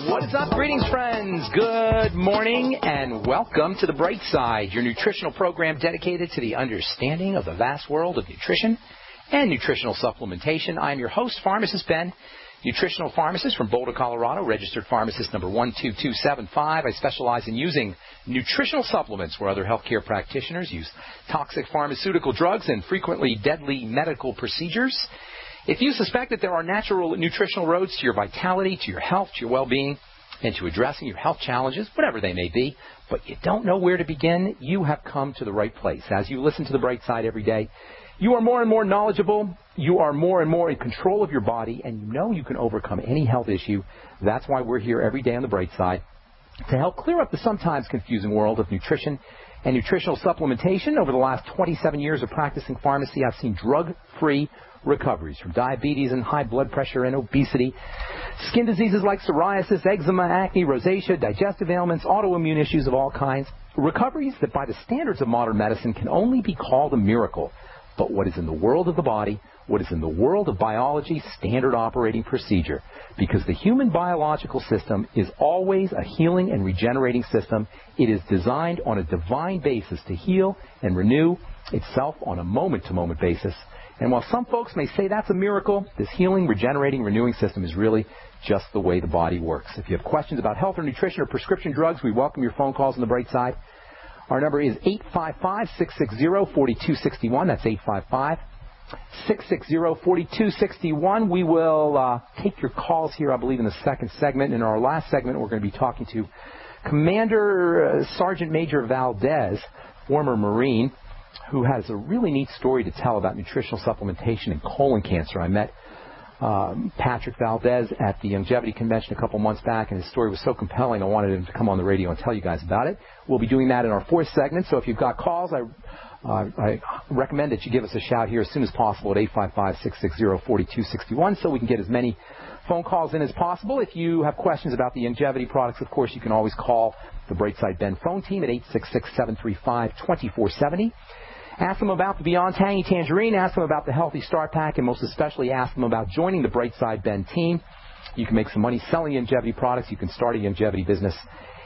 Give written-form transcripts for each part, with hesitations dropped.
What is up? Greetings, friends. Good morning and welcome to The Bright Side, your nutritional program dedicated to the understanding of the vast world of nutrition and nutritional supplementation. I'm your host, Pharmacist Ben, nutritional pharmacist from Boulder, Colorado, registered pharmacist number 12275. I specialize in using nutritional supplements where other healthcare practitioners use toxic pharmaceutical drugs and frequently deadly medical procedures. If you suspect that there are natural nutritional roads to your vitality, to your health, to your well-being, and to addressing your health challenges, whatever they may be, but you don't know where to begin, you have come to the right place. As you listen to The Bright Side every day, you are more and more knowledgeable, you are more and more in control of your body, and you know you can overcome any health issue. That's why we're here every day on The Bright Side, to help clear up the sometimes confusing world of nutrition and nutritional supplementation. Over the last 27 years of practicing pharmacy, I've seen drug-free recoveries from diabetes and high blood pressure and obesity, skin diseases like psoriasis, eczema, acne, rosacea, digestive ailments, autoimmune issues of all kinds. Recoveries that by the standards of modern medicine can only be called a miracle. But what is in the world of the body, what is in the world of biology, standard operating procedure. Because the human biological system is always a healing and regenerating system. It is designed on a divine basis to heal and renew itself on a moment-to-moment basis. And while some folks may say that's a miracle, this healing, regenerating, renewing system is really just the way the body works. If you have questions about health or nutrition or prescription drugs, we welcome your phone calls on The Bright Side. Our number is 855-660-4261. That's 855-660-4261. We will take your calls here, I believe, in the second segment. In our last segment, we're going to be talking to Commander Sergeant Major Valdez, former Marine, who has a really neat story to tell about nutritional supplementation and colon cancer. I met Patrick Valdez at the Longevity Convention a couple months back, and his story was so compelling I wanted him to come on the radio and tell you guys about it. We'll be doing that in our fourth segment, so if you've got calls, I recommend that you give us a shout here as soon as possible at 855-660-4261 so we can get as many phone calls in as possible. If you have questions about the Longevity products, of course, you can always call the Brightside Ben phone team at 866-735-2470. Ask them about the Beyond Tangy Tangerine. Ask them about the Healthy Start Pack. And most especially, ask them about joining the Brightside Ben team. You can make some money selling longevity products. You can start a longevity business.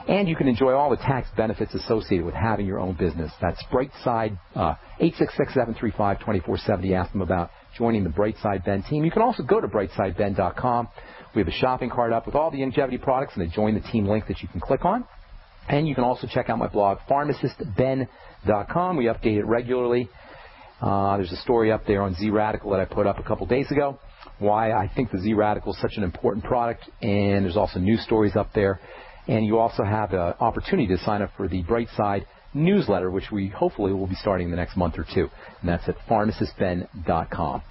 And you can enjoy all the tax benefits associated with having your own business. That's Brightside, 866-735-2470. Ask them about joining the Brightside Ben team. You can also go to brightsideben.com. We have a shopping cart up with all the longevity products and the Join the Team link that you can click on. And you can also check out my blog, pharmacistben.com. We update it regularly. There's a story up there on Z-Radical that I put up a couple days ago, why I think the Z-Radical is such an important product. And there's also news stories up there. And you also have an opportunity to sign up for the Brightside newsletter, which we hopefully will be starting in the next month or two. And that's at pharmacistben.com.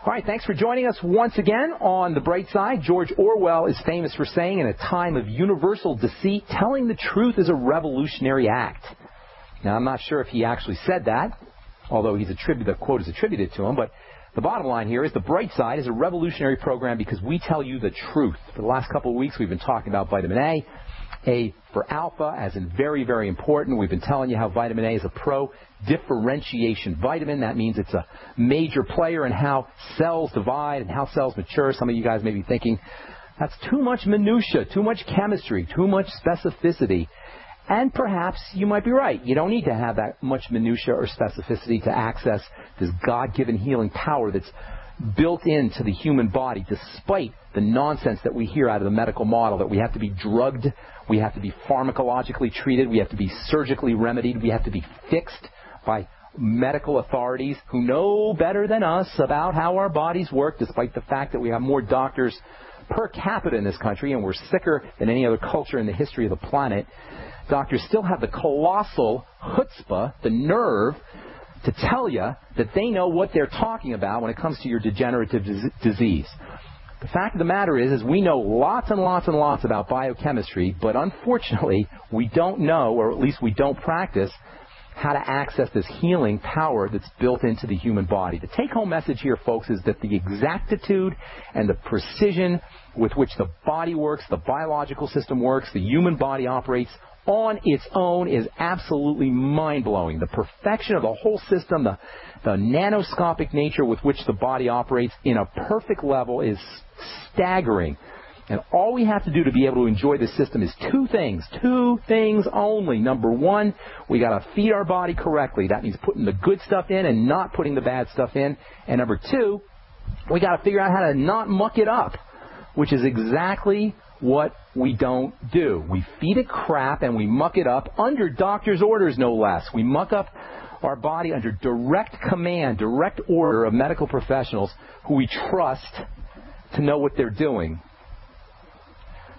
All right, thanks for joining us once again on The Bright Side. George Orwell is famous for saying, in a time of universal deceit, telling the truth is a revolutionary act. Now, I'm not sure if he actually said that, although the quote is attributed to him, but the bottom line here is The Bright Side is a revolutionary program because we tell you the truth. For the last couple of weeks, we've been talking about vitamin A for alpha, as in very, very important. We've been telling you how vitamin A is a pro-differentiation vitamin. That means it's a major player in how cells divide and how cells mature. Some of you guys may be thinking, that's too much minutia, too much chemistry, too much specificity. And perhaps you might be right. You don't need to have that much minutia or specificity to access this God-given healing power that's built into the human body, despite the nonsense that we hear out of the medical model, that we have to be drugged, we have to be pharmacologically treated, we have to be surgically remedied, we have to be fixed by medical authorities who know better than us about how our bodies work, despite the fact that we have more doctors per capita in this country and we're sicker than any other culture in the history of the planet. Doctors still have the colossal chutzpah, the nerve, to tell you that they know what they're talking about when it comes to your degenerative disease. The fact of the matter is we know lots and lots and lots about biochemistry, but unfortunately we don't know, or at least we don't practice, how to access this healing power that's built into the human body. The take-home message here, folks, is that the exactitude and the precision with which the body works, the biological system works, the human body operates on its own is absolutely mind-blowing. The perfection of the whole system, the nanoscopic nature with which the body operates in a perfect level is staggering. And all we have to do to be able to enjoy this system is two things only. Number one, we got to feed our body correctly. That means putting the good stuff in and not putting the bad stuff in. And number two, we got to figure out how to not muck it up, which is exactly what we don't do. We feed it crap and we muck it up under doctor's orders, no less. We muck up our body under direct command, direct order of medical professionals who we trust to know what they're doing.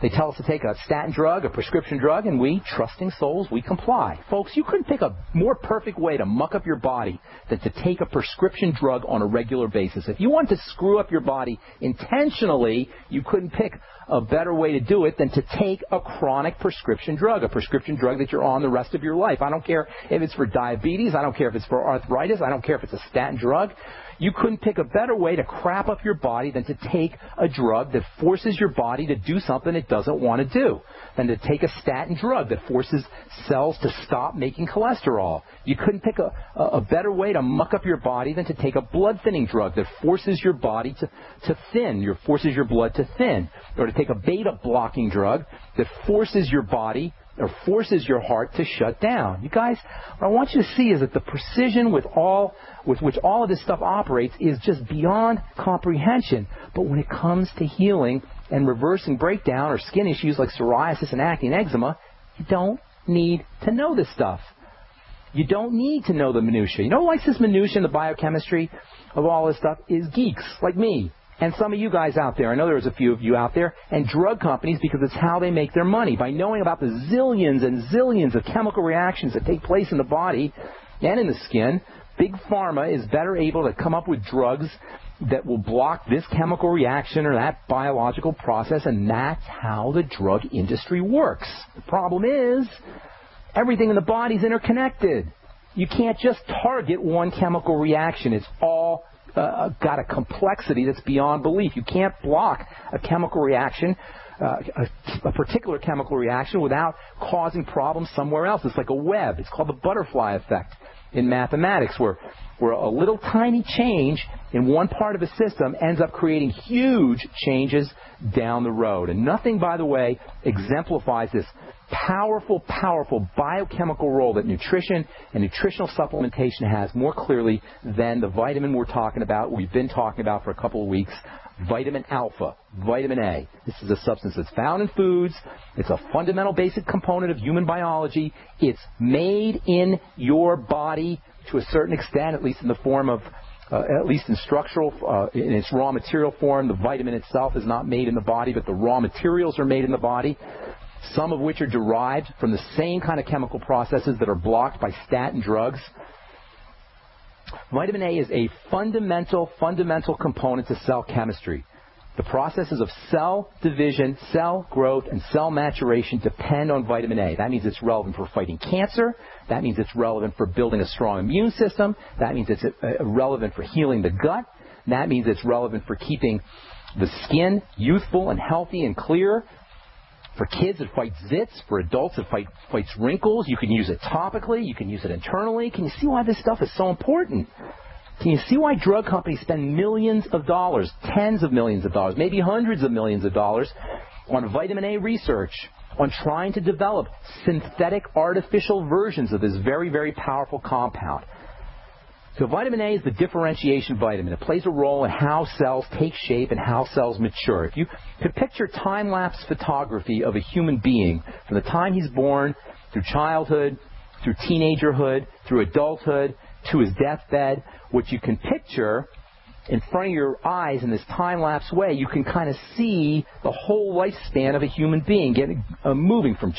They tell us to take a statin drug, a prescription drug, and we, trusting souls, we comply. Folks, you couldn't pick a more perfect way to muck up your body than to take a prescription drug on a regular basis. If you want to screw up your body intentionally, you couldn't pick a better way to do it than to take a chronic prescription drug, a prescription drug that you're on the rest of your life. I don't care if it's for diabetes. I don't care if it's for arthritis. I don't care if it's a statin drug. You couldn't pick a better way to crap up your body than to take a drug that forces your body to do something it doesn't want to do, than to take a statin drug that forces cells to stop making cholesterol. You couldn't pick a better way to muck up your body than to take a blood-thinning drug that forces your body to thin, forces your blood to thin, or to take a beta-blocking drug that forces your body or forces your heart to shut down. You guys, what I want you to see is that the precision with which all of this stuff operates is just beyond comprehension. But when it comes to healing and reversing breakdown or skin issues like psoriasis and acne and eczema, you don't need to know this stuff. You don't need to know the minutiae. You know who likes this minutiae in the biochemistry of all this stuff is geeks like me. And some of you guys out there, I know there's a few of you out there, and drug companies, because it's how they make their money. By knowing about the zillions and zillions of chemical reactions that take place in the body and in the skin, Big Pharma is better able to come up with drugs that will block this chemical reaction or that biological process, and that's how the drug industry works. The problem is, everything in the body is interconnected. You can't just target one chemical reaction. It's all got a complexity that's beyond belief. You can't block a chemical reaction, a particular chemical reaction, without causing problems somewhere else. It's like a web. It's called the butterfly effect in mathematics, where a little tiny change in one part of a system ends up creating huge changes down the road. And nothing, by the way, exemplifies this powerful, powerful biochemical role that nutrition and nutritional supplementation has more clearly than the vitamin we've been talking about for a couple of weeks, vitamin alpha, vitamin A. This is a substance that's found in foods. It's a fundamental basic component of human biology. It's made in your body to a certain extent, at least in the form of, at least in structural, in its raw material form. The vitamin itself is not made in the body, but the raw materials are made in the body, some of which are derived from the same kind of chemical processes that are blocked by statin drugs. Vitamin A is a fundamental component to cell chemistry. The processes of cell division, cell growth, and cell maturation depend on vitamin A. That means it's relevant for fighting cancer. That means it's relevant for building a strong immune system. That means it's relevant for healing the gut. That means it's relevant for keeping the skin youthful and healthy and clear. For kids, it fights zits. For adults, it fights wrinkles. You can use it topically. You can use it internally. Can you see why this stuff is so important? Can you see why drug companies spend millions of dollars, tens of millions of dollars, maybe hundreds of millions of dollars on vitamin A research, on trying to develop synthetic artificial versions of this very, very powerful compound? So vitamin A is the differentiation vitamin. It plays a role in how cells take shape and how cells mature. If you could picture time-lapse photography of a human being from the time he's born, through childhood, through teenagerhood, through adulthood, to his deathbed, what you can picture in front of your eyes in this time-lapse way, you can kind of see the whole lifespan of a human being moving from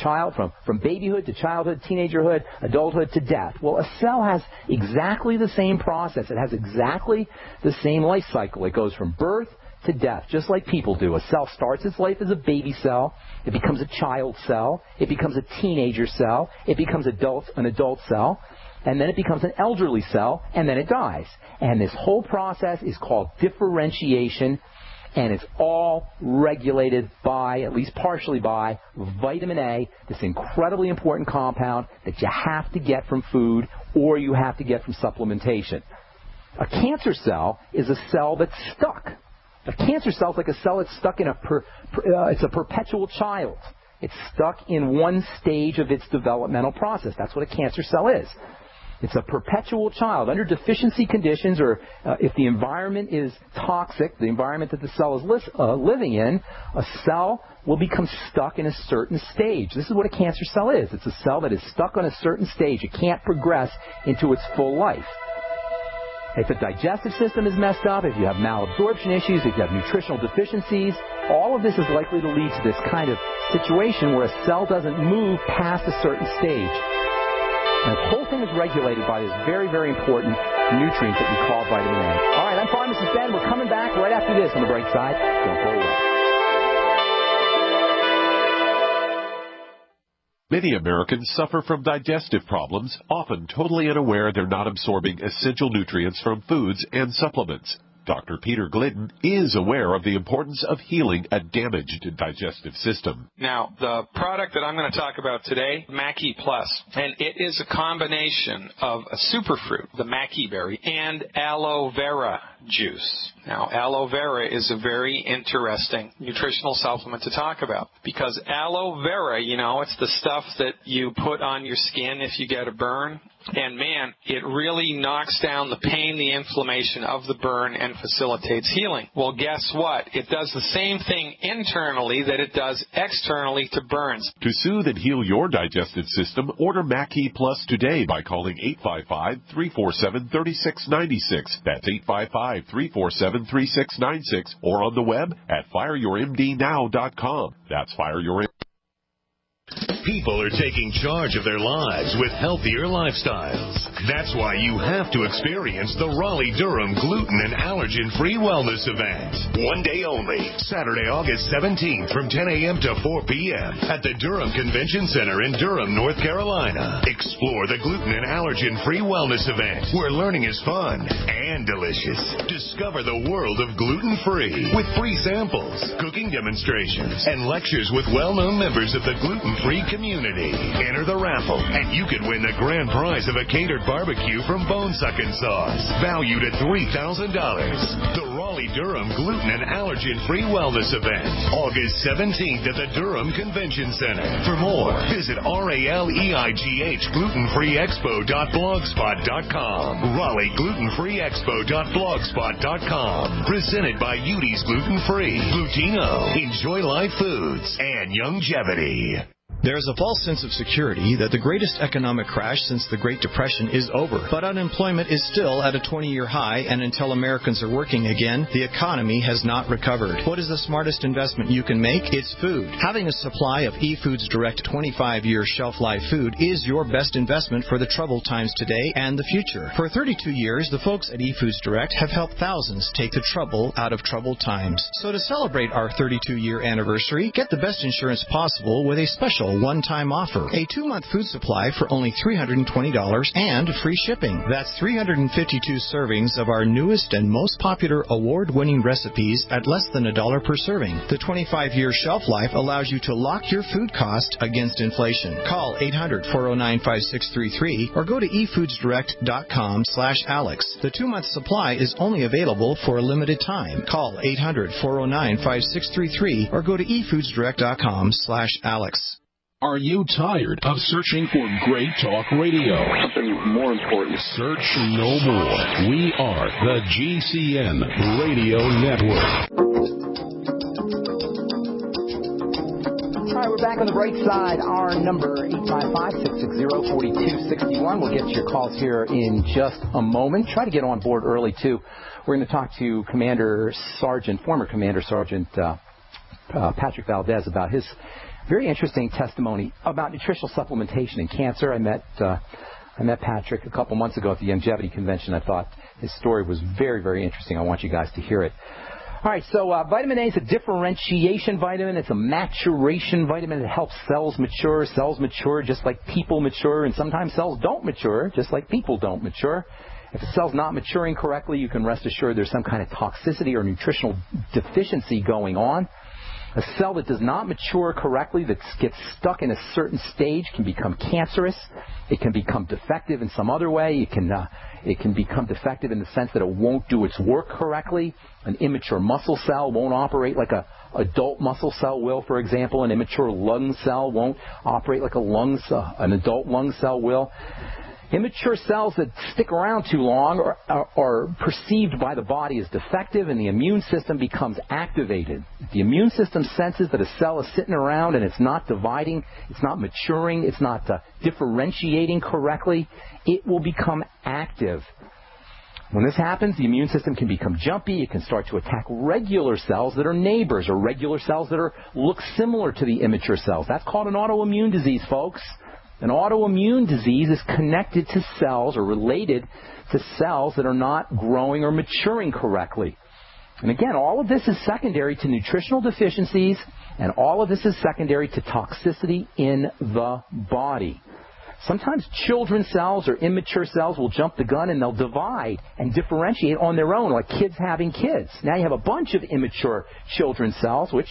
babyhood to childhood, teenagerhood, adulthood to death. Well, a cell has exactly the same process. It has exactly the same life cycle. It goes from birth to death, just like people do. A cell starts its life as a baby cell. It becomes a child cell. It becomes a teenager cell. It becomes an adult cell. And then it becomes an elderly cell, and then it dies. And this whole process is called differentiation, and it's all regulated by, at least partially by, vitamin A, this incredibly important compound that you have to get from food or you have to get from supplementation. A cancer cell is a cell that's stuck A cancer cell is like a cell that's stuck in it's a perpetual child. It's stuck in one stage of its developmental process. That's what a cancer cell is. It's a perpetual child. Under deficiency conditions, or if the environment is toxic, the environment that the cell is living in, a cell will become stuck in a certain stage. This is what a cancer cell is. It's a cell that is stuck on a certain stage. It can't progress into its full life. If the digestive system is messed up, if you have malabsorption issues, if you have nutritional deficiencies, all of this is likely to lead to this kind of situation where a cell doesn't move past a certain stage. And the whole thing is regulated by this very, very important nutrient that we call vitamin A. All right, I'm Pharmacist Ben. We're coming back right after this on The Bright Side. Don't go away. Many Americans suffer from digestive problems, often totally unaware they're not absorbing essential nutrients from foods and supplements. Dr. Peter Glidden is aware of the importance of healing a damaged digestive system. Now, the product that I'm going to talk about today, Mackey Plus, and it is a combination of a superfruit, the Mackey berry, and aloe vera juice. Now, aloe vera is a very interesting nutritional supplement to talk about because aloe vera, it's the stuff that you put on your skin if you get a burn. And, man, it really knocks down the pain, the inflammation of the burn, and facilitates healing. Well, guess what? It does the same thing internally that it does externally to burns. To soothe and heal your digestive system, order Mackey Plus today by calling 855-347-3696. That's 855-347-3696. Or on the web at fireyourmdnow.com. That's fireyourmdnow.com. People are taking charge of their lives with healthier lifestyles. That's why you have to experience the Raleigh-Durham Gluten and Allergen-Free Wellness Event. One day only, Saturday, August 17th from 10 a.m. to 4 p.m. at the Durham Convention Center in Durham, North Carolina. Explore the Gluten and Allergen-Free Wellness Event, where learning is fun and delicious. Discover the world of gluten-free with free samples, cooking demonstrations, and lectures with well-known members of the gluten-free community. Enter the raffle, and you could win the grand prize of a catered barbecue from Bone Suckin' Sauce, valued at $3,000. The Raleigh-Durham Gluten and Allergen-Free Wellness Event, August 17th at the Durham Convention Center. For more, visit RALEIGHGlutenfreeexpo.blogspot.com. RaleighGlutenFreeExpo.blogspot.com. Presented by Udi's Gluten Free, Glutino, Enjoy Life Foods, and Youngevity. There's a false sense of security that the greatest economic crash since the Great Depression is over, but unemployment is still at a 20-year high, and until Americans are working again, the economy has not recovered. What is the smartest investment you can make? It's food. Having a supply of eFoods Direct 25-year shelf-life food is your best investment for the troubled times today and the future. For 32 years, the folks at eFoods Direct have helped thousands take the trouble out of troubled times. So to celebrate our 32-year anniversary, get the best insurance possible with a special one-time offer. A 2-month food supply for only $320 and free shipping. That's 352 servings of our newest and most popular award-winning recipes at less than $1 per serving. The 25-year shelf life allows you to lock your food cost against inflation. Call 800-409-5633 or go to efoodsdirect.com/Alex. The 2-month supply is only available for a limited time. Call 800-409-5633 or go to efoodsdirect.com/Alex. Are you tired of searching for great talk radio? Something more important. Search no more. We are the GCN Radio Network. All right, we're back on the bright side. Our number, 855-660-4261. We'll get to your calls here in just a moment. Try to get on board early, too. We're going to talk to former Commander Sergeant Patrick Valdez about his very interesting testimony about nutritional supplementation in cancer. I met Patrick a couple months ago at the Youngevity Convention. I thought his story was very, very interesting. I want you guys to hear it. All right, so vitamin A is a differentiation vitamin. It's a maturation vitamin. It helps cells mature. Cells mature just like people mature, and sometimes cells don't mature just like people don't mature. If a cell's not maturing correctly, you can rest assured there's some kind of toxicity or nutritional deficiency going on. A cell that does not mature correctly, that gets stuck in a certain stage, can become cancerous. It can become defective in some other way. It can become defective in the sense that it won't do its work correctly. An immature muscle cell won't operate like an adult muscle cell will, for example. An immature lung cell won't operate like an adult lung cell will. Immature cells that stick around too long are perceived by the body as defective, and the immune system becomes activated. If the immune system senses that a cell is sitting around and it's not dividing, it's not maturing, it's not differentiating correctly, it will become active. When this happens, the immune system can become jumpy. It can start to attack regular cells that are neighbors, or regular cells that look similar to the immature cells. That's called an autoimmune disease, folks. An autoimmune disease is connected to cells or related to cells that are not growing or maturing correctly. And again, all of this is secondary to nutritional deficiencies, and all of this is secondary to toxicity in the body. Sometimes children's cells or immature cells will jump the gun and they'll divide and differentiate on their own, like kids having kids. Now you have a bunch of immature children's cells, which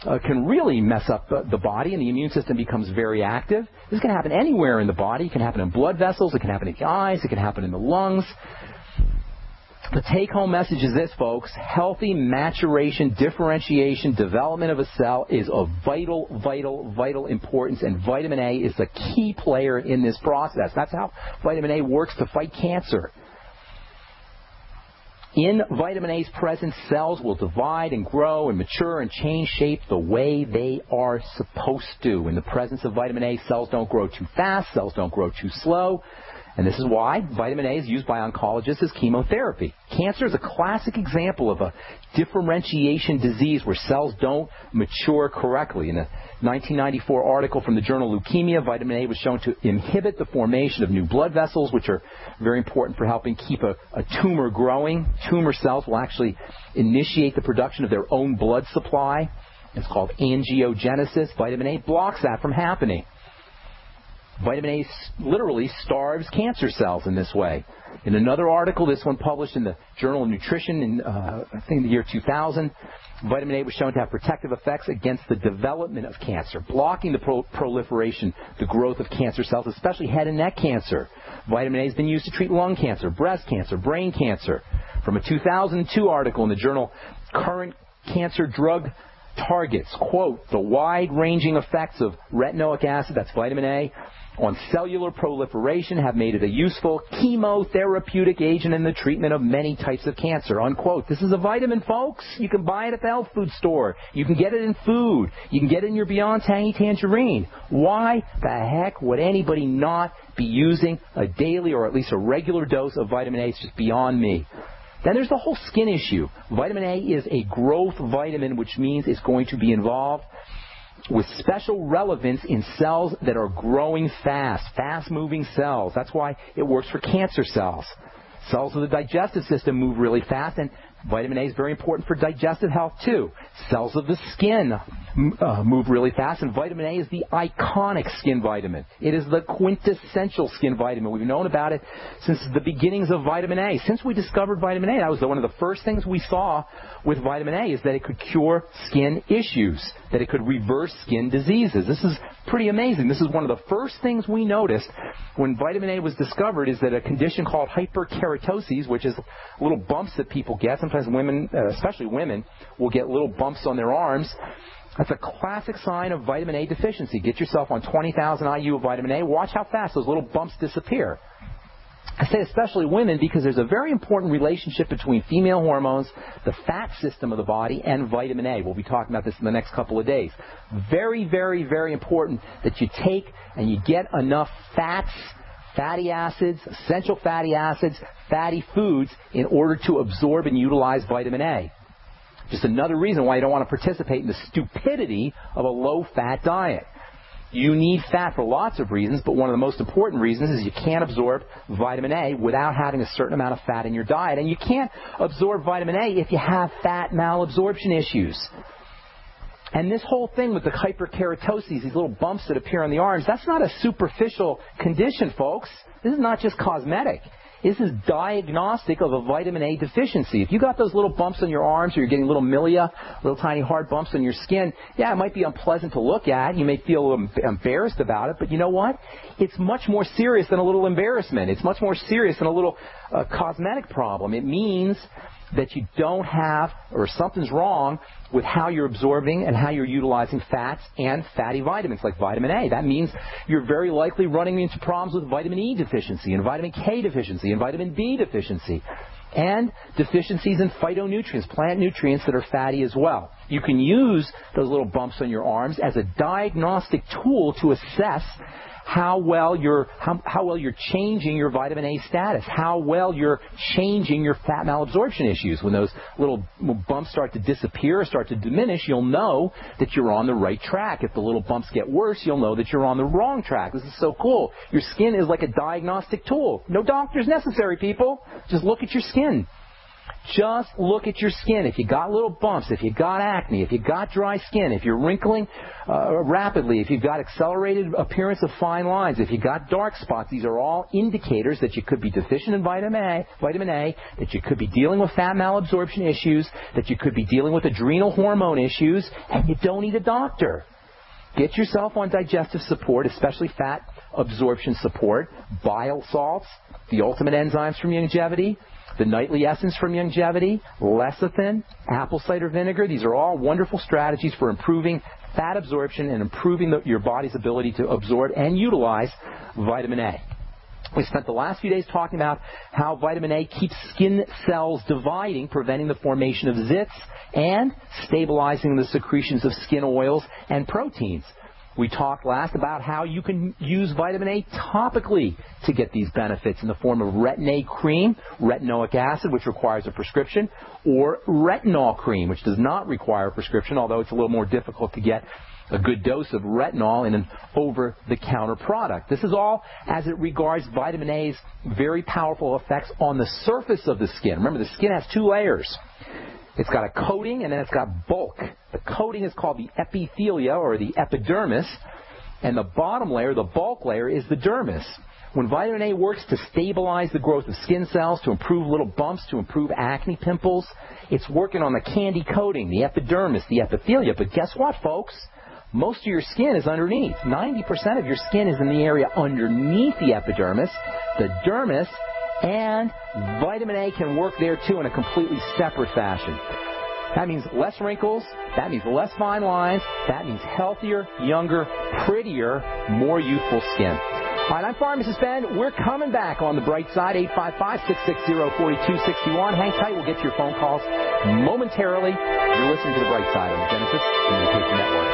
can really mess up the body, and the immune system becomes very active. This can happen anywhere in the body. It can happen in blood vessels. It can happen in the eyes. It can happen in the lungs. The take-home message is this, folks. Healthy maturation, differentiation, development of a cell is of vital, vital, vital importance, and vitamin A is the key player in this process. That's how vitamin A works to fight cancer. In vitamin A's presence, cells will divide and grow and mature and change shape the way they are supposed to. In the presence of vitamin A, cells don't grow too fast, cells don't grow too slow. And this is why vitamin A is used by oncologists as chemotherapy. Cancer is a classic example of a differentiation disease where cells don't mature correctly. In a 1994 article from the journal Leukemia, vitamin A was shown to inhibit the formation of new blood vessels, which are very important for helping keep a tumor growing. Tumor cells will actually initiate the production of their own blood supply. It's called angiogenesis. Vitamin A blocks that from happening. Vitamin A literally starves cancer cells in this way. In another article, this one published in the Journal of Nutrition in, I think, the year 2000, vitamin A was shown to have protective effects against the development of cancer, blocking the proliferation, the growth of cancer cells, especially head and neck cancer. Vitamin A has been used to treat lung cancer, breast cancer, brain cancer. From a 2002 article in the journal Current Cancer Drug Targets, quote, the wide-ranging effects of retinoic acid, that's vitamin A, on cellular proliferation have made it a useful chemotherapeutic agent in the treatment of many types of cancer, unquote. This is a vitamin, folks. You can buy it at the health food store. You can get it in food. You can get it in your Beyond Tangy Tangerine. Why the heck would anybody not be using a daily or at least a regular dose of vitamin A? It's just beyond me. Then there's the whole skin issue. Vitamin A is a growth vitamin, which means it's going to be involved with special relevance in cells that are growing fast-moving cells. That's why it works for cancer cells. Cells of the digestive system move really fast, and vitamin A is very important for digestive health too. Cells of the skin move really fast, and vitamin A is the iconic skin vitamin. It is the quintessential skin vitamin. We've known about it since the beginnings of vitamin A. Since we discovered vitamin A, that was one of the first things we saw with vitamin A, is that it could cure skin issues, that it could reverse skin diseases. This is pretty amazing. This is one of the first things we noticed when vitamin A was discovered, is that a condition called hyperkeratosis, which is little bumps that people get. Sometimes women, especially women, will get little bumps on their arms. That's a classic sign of vitamin A deficiency. Get yourself on 20,000 IU of vitamin A. Watch how fast those little bumps disappear. I say especially women because there's a very important relationship between female hormones, the fat system of the body, and vitamin A. We'll be talking about this in the next couple of days. Very, very, very important that you take and you get enough fats, fatty acids, essential fatty acids, fatty foods in order to absorb and utilize vitamin A. Just another reason why you don't want to participate in the stupidity of a low-fat diet. You need fat for lots of reasons, but one of the most important reasons is you can't absorb vitamin A without having a certain amount of fat in your diet. And you can't absorb vitamin A if you have fat malabsorption issues. And this whole thing with the hyperkeratosis, these little bumps that appear on the arms, that's not a superficial condition, folks. This is not just cosmetic. This is diagnostic of a vitamin A deficiency. If you got those little bumps on your arms or you're getting little milia, little tiny hard bumps on your skin, yeah, it might be unpleasant to look at. You may feel a little embarrassed about it, but you know what? It's much more serious than a little embarrassment. It's much more serious than a little cosmetic problem. It means that you don't have, or something's wrong with how you're absorbing and how you're utilizing fats and fatty vitamins like vitamin A. That means you're very likely running into problems with vitamin E deficiency and vitamin K deficiency and vitamin B deficiency and deficiencies in phytonutrients, plant nutrients that are fatty as well. You can use those little bumps on your arms as a diagnostic tool to assess how well you're changing your vitamin A status, how well you're changing your fat malabsorption issues. When those little bumps start to disappear, start to diminish, you'll know that you're on the right track. If the little bumps get worse, you'll know that you're on the wrong track. This is so cool. Your skin is like a diagnostic tool. No doctors necessary, people. Just look at your skin. Just look at your skin. If you got little bumps, if you got acne, if you got dry skin, if you're wrinkling rapidly, if you've got accelerated appearance of fine lines, if you got dark spots, these are all indicators that you could be deficient in vitamin A, that you could be dealing with fat malabsorption issues, that you could be dealing with adrenal hormone issues, and you don't need a doctor. Get yourself on digestive support, especially fat absorption support, bile salts, the ultimate enzymes from Youngevity, the nightly essence from Youngevity, lecithin, apple cider vinegar. These are all wonderful strategies for improving fat absorption and improving your body's ability to absorb and utilize vitamin A. We spent the last few days talking about how vitamin A keeps skin cells dividing, preventing the formation of zits, and stabilizing the secretions of skin oils and proteins. We talked last about how you can use vitamin A topically to get these benefits in the form of retin-A cream, retinoic acid, which requires a prescription, or retinol cream, which does not require a prescription, although it's a little more difficult to get a good dose of retinol in an over-the-counter product. This is all as it regards vitamin A's very powerful effects on the surface of the skin. Remember, the skin has two layers. It's got a coating and then it's got bulk. The coating is called the epithelia or the epidermis, and the bottom layer, the bulk layer, is the dermis. When vitamin A works to stabilize the growth of skin cells, to improve little bumps, to improve acne pimples, it's working on the candy coating, the epidermis, the epithelia. But guess what, folks? Most of your skin is underneath. 90% of your skin is in the area underneath the epidermis, the dermis, and vitamin A can work there too in a completely separate fashion. That means less wrinkles, that means less fine lines, that means healthier, younger, prettier, more youthful skin. All right, I'm Pharmacist Ben. We're coming back on the bright side, 855-660-4261. Hang tight, we'll get your phone calls momentarily. You're listening to the bright side on the Genesis Communication Network.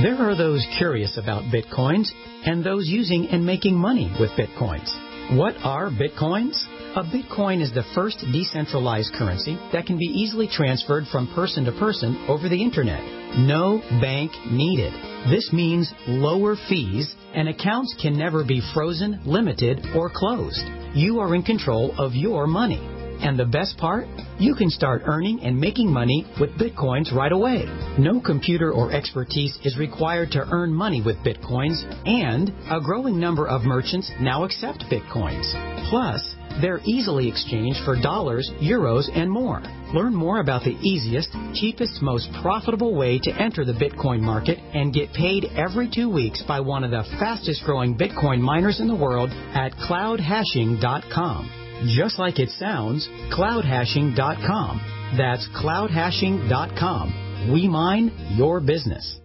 There are those curious about Bitcoins and those using and making money with Bitcoins. What are Bitcoins? A Bitcoin is the first decentralized currency that can be easily transferred from person to person over the Internet. No bank needed. This means lower fees, and accounts can never be frozen, limited, or closed. You are in control of your money. And the best part? You can start earning and making money with Bitcoins right away. No computer or expertise is required to earn money with Bitcoins, and a growing number of merchants now accept Bitcoins. Plus, they're easily exchanged for dollars, euros, and more. Learn more about the easiest, cheapest, most profitable way to enter the Bitcoin market and get paid every 2 weeks by one of the fastest growing Bitcoin miners in the world at cloudhashing.com. Just like it sounds, cloudhashing.com. That's cloudhashing.com. We mine your business.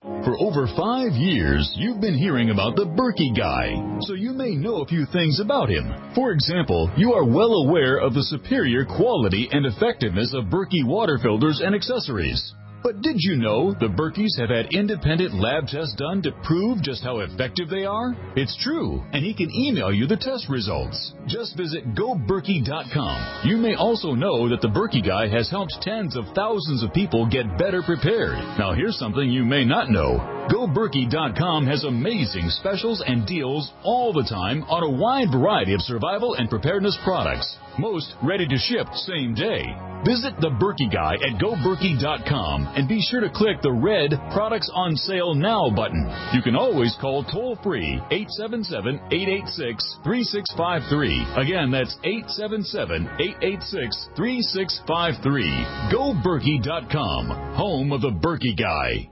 For over 5 years, you've been hearing about the Berkey guy, so you may know a few things about him. For example, you are well aware of the superior quality and effectiveness of Berkey water filters and accessories. But did you know the Berkeys have had independent lab tests done to prove just how effective they are? It's true, and he can email you the test results. Just visit GoBerkey.com. You may also know that the Berkey Guy has helped tens of thousands of people get better prepared. Now here's something you may not know. GoBerkey.com has amazing specials and deals all the time on a wide variety of survival and preparedness products. Most ready to ship same day. Visit the Berkey Guy at GoBerkey.com and be sure to click the red Products on Sale Now button. You can always call toll-free 877-886-3653. Again, that's 877-886-3653. GoBerkey.com, home of the Berkey Guy.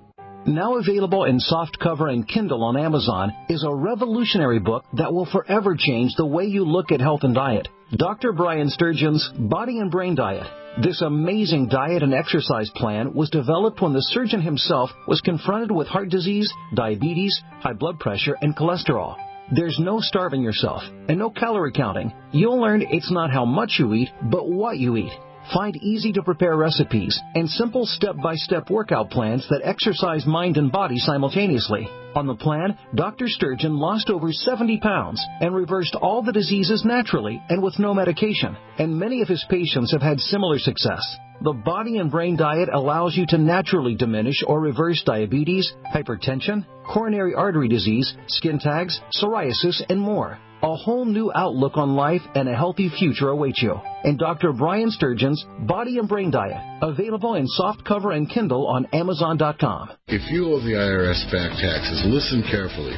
Now available in softcover and Kindle on Amazon is a revolutionary book that will forever change the way you look at health and diet. Dr. Brian Sturgeon's Body and Brain Diet. This amazing diet and exercise plan was developed when the surgeon himself was confronted with heart disease, diabetes, high blood pressure, and cholesterol. There's no starving yourself and no calorie counting. You'll learn it's not how much you eat, but what you eat. Find easy-to-prepare recipes and simple step-by-step workout plans that exercise mind and body simultaneously. On the plan, Dr. Sturgeon lost over 70 pounds and reversed all the diseases naturally and with no medication. And many of his patients have had similar success. The Body and Brain Diet allows you to naturally diminish or reverse diabetes, hypertension, coronary artery disease, skin tags, psoriasis, and more. A whole new outlook on life and a healthy future awaits you. And Dr. Brian Sturgeon's Body and Brain Diet, available in softcover and Kindle on Amazon.com. If you owe the IRS back taxes, listen carefully.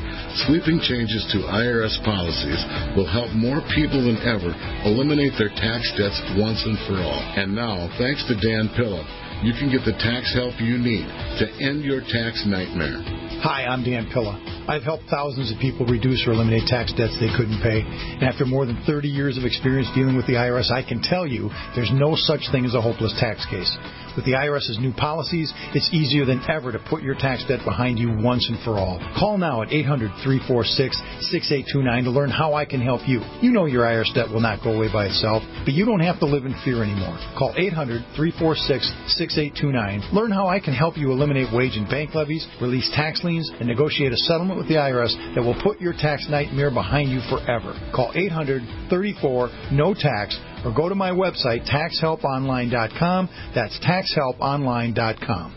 Sweeping changes to IRS policies will help more people than ever eliminate their tax debts once and for all. And now, thanks to Dan Pilla, you can get the tax help you need to end your tax nightmare. Hi, I'm Dan Pilla. I've helped thousands of people reduce or eliminate tax debts they couldn't pay. And after more than 30 years of experience dealing with the IRS, I can tell you there's no such thing as a hopeless tax case. With the IRS's new policies, it's easier than ever to put your tax debt behind you once and for all. Call now at 800-346-6829 to learn how I can help you. You know your IRS debt will not go away by itself, but you don't have to live in fear anymore. Call 800-346-6829. Learn how I can help you eliminate wage and bank levies, release tax liens, and negotiate a settlement with the IRS that will put your tax nightmare behind you forever. Call 800-34-NO-TAX or go to my website, taxhelponline.com. That's taxhelponline.com.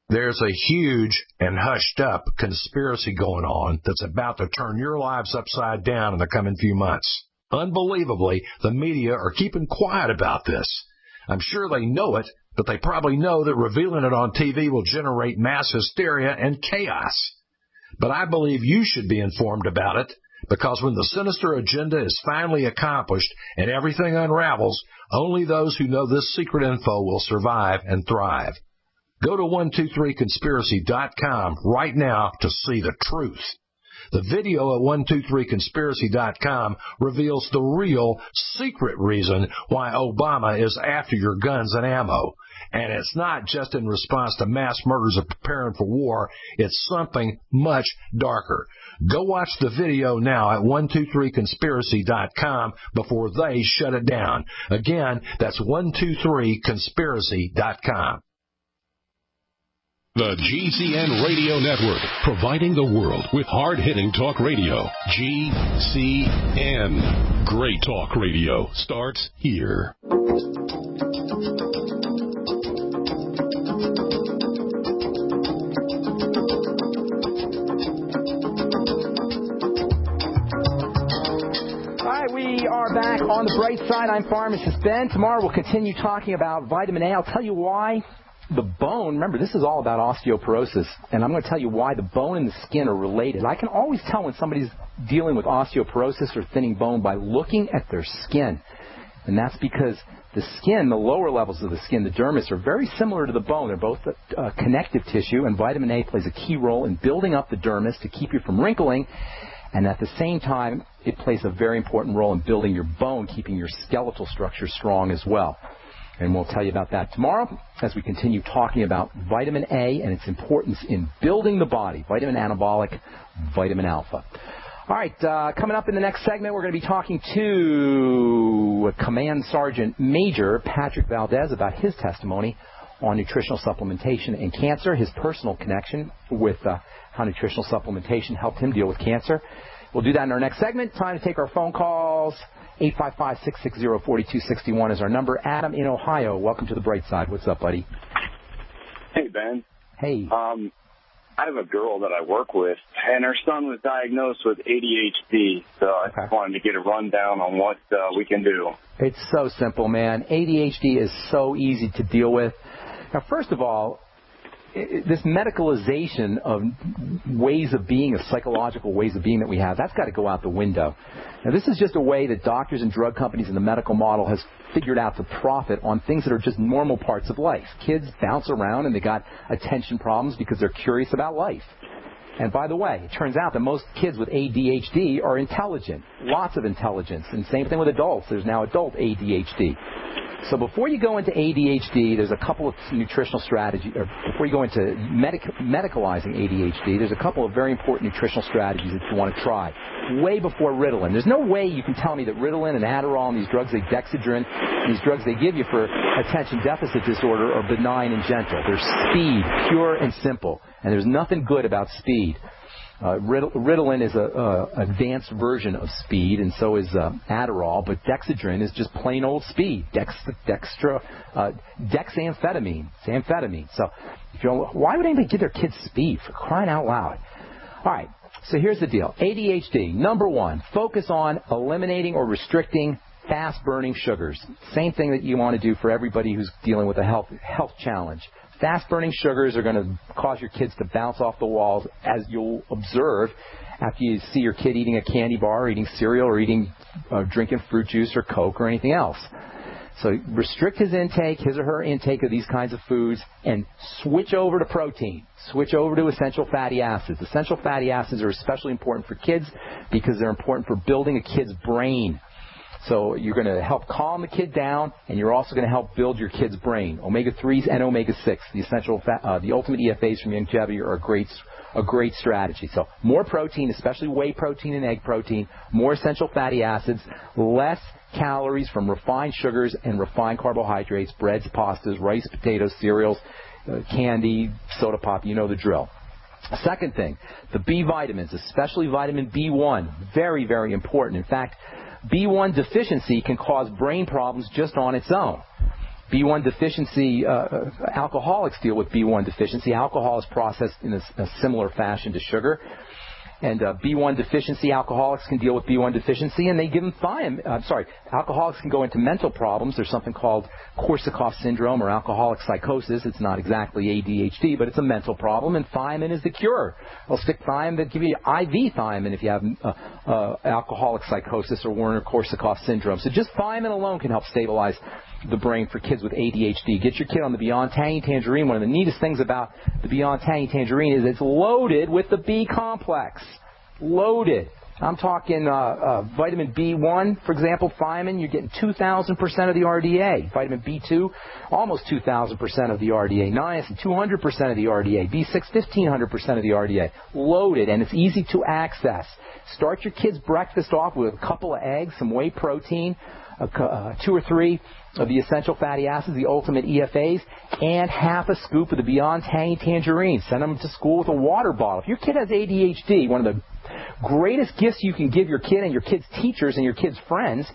There's a huge and hushed-up conspiracy going on that's about to turn your lives upside down in the coming few months. Unbelievably, the media are keeping quiet about this. I'm sure they know it, but they probably know that revealing it on TV will generate mass hysteria and chaos. But I believe you should be informed about it, because when the sinister agenda is finally accomplished and everything unravels, only those who know this secret info will survive and thrive. Go to 123conspiracy.com right now to see the truth. The video at 123conspiracy.com reveals the real, secret reason why Obama is after your guns and ammo. And it's not just in response to mass murders of preparing for war. It's something much darker. Go watch the video now at 123conspiracy.com before they shut it down. Again, that's 123conspiracy.com. The GCN Radio Network, providing the world with hard-hitting talk radio. GCN. Great talk radio starts here. We are back on the bright side. I'm Pharmacist Ben. Tomorrow we'll continue talking about vitamin A. I'll tell you why the bone, remember this is all about osteoporosis, and I'm going to tell you why the bone and the skin are related. I can always tell when somebody's dealing with osteoporosis or thinning bone by looking at their skin. And that's because the skin, the lower levels of the skin, the dermis, are very similar to the bone. They're both connective tissue, and vitamin A plays a key role in building up the dermis to keep you from wrinkling. And at the same time, it plays a very important role in building your bone, keeping your skeletal structure strong as well. And we'll tell you about that tomorrow as we continue talking about vitamin A and its importance in building the body. Vitamin anabolic, vitamin alpha. All right, coming up in the next segment, we're going to be talking to Command Sergeant Major Patrick Valdez about his testimony on nutritional supplementation and cancer, his personal connection with how nutritional supplementation helped him deal with cancer. We'll do that in our next segment. Time to take our phone calls. 855-660-4261 is our number. Adam in Ohio, welcome to the bright side. What's up, buddy? Hey, Ben. Hey. I have a girl that I work with, and her son was diagnosed with ADHD, so I just wanted to get a rundown on what we can do. It's so simple, man. ADHD is so easy to deal with. Now, first of all, this medicalization of ways of being, of psychological ways of being that we have, that's got to go out the window. Now, this is just a way that doctors and drug companies in the medical model has figured out to profit on things that are just normal parts of life. Kids bounce around and they got attention problems because they're curious about life. And by the way, it turns out that most kids with ADHD are intelligent, lots of intelligence. And same thing with adults. There's now adult ADHD. So before you go into ADHD, there's a couple of nutritional strategies, or before you go into medicalizing ADHD, there's a couple of very important nutritional strategies that you want to try. Way before Ritalin. There's no way you can tell me that Ritalin and Adderall and these drugs like Dexedrine, these drugs they give you for attention deficit disorder are benign and gentle. They're speed, pure and simple. And there's nothing good about speed. Ritalin is an advanced version of speed, and so is Adderall, but Dexedrine is just plain old speed. Dexamphetamine. It's amphetamine. So why would anybody give their kids speed, for crying out loud? All right, so here's the deal. ADHD, number one, focus on eliminating or restricting fast-burning sugars. Same thing that you want to do for everybody who's dealing with a health challenge. Fast-burning sugars are going to cause your kids to bounce off the walls, as you'll observe after you see your kid eating a candy bar or eating cereal or drinking fruit juice or Coke or anything else. So restrict his or her intake of these kinds of foods, and switch over to protein. Switch over to essential fatty acids. Essential fatty acids are especially important for kids because they're important for building a kid's brain. So you're going to help calm the kid down, and you're also going to help build your kid's brain. Omega-3s and omega-6, the ultimate EFAs from Youngevity, are a great strategy. So more protein, especially whey protein and egg protein, more essential fatty acids, less calories from refined sugars and refined carbohydrates, breads, pastas, rice, potatoes, cereals, candy, soda pop, you know the drill. Second thing, the B vitamins, especially vitamin B1, very, very important. In fact, B1 deficiency can cause brain problems just on its own. B1 deficiency, alcoholics deal with B1 deficiency. Alcohol is processed in a similar fashion to sugar. And B1 deficiency, alcoholics can deal with B1 deficiency, and they give them alcoholics can go into mental problems. There's something called Korsakoff syndrome or alcoholic psychosis. It's not exactly ADHD, but it's a mental problem, and thiamine is the cure. They'll stick thiamine, they'll give you IV thiamine if you have alcoholic psychosis or Werner-Korsakoff syndrome. So just thiamine alone can help stabilize the brain for kids with ADHD. Get your kid on the Beyond Tangy Tangerine. One of the neatest things about the Beyond Tangy Tangerine is it's loaded with the B complex. Loaded. I'm talking vitamin B1, for example, thiamine, you're getting 2,000% of the RDA. Vitamin B2, almost 2,000% of the RDA. Niacin, 200% of the RDA. B6, 1,500% of the RDA. Loaded, and it's easy to access. Start your kid's breakfast off with a couple of eggs, some whey protein, 2 or 3 of the essential fatty acids, the ultimate EFAs, and half a scoop of the Beyond Tangy Tangerine. Send them to school with a water bottle. If your kid has ADHD, one of the greatest gifts you can give your kid and your kid's teachers and your kid's friends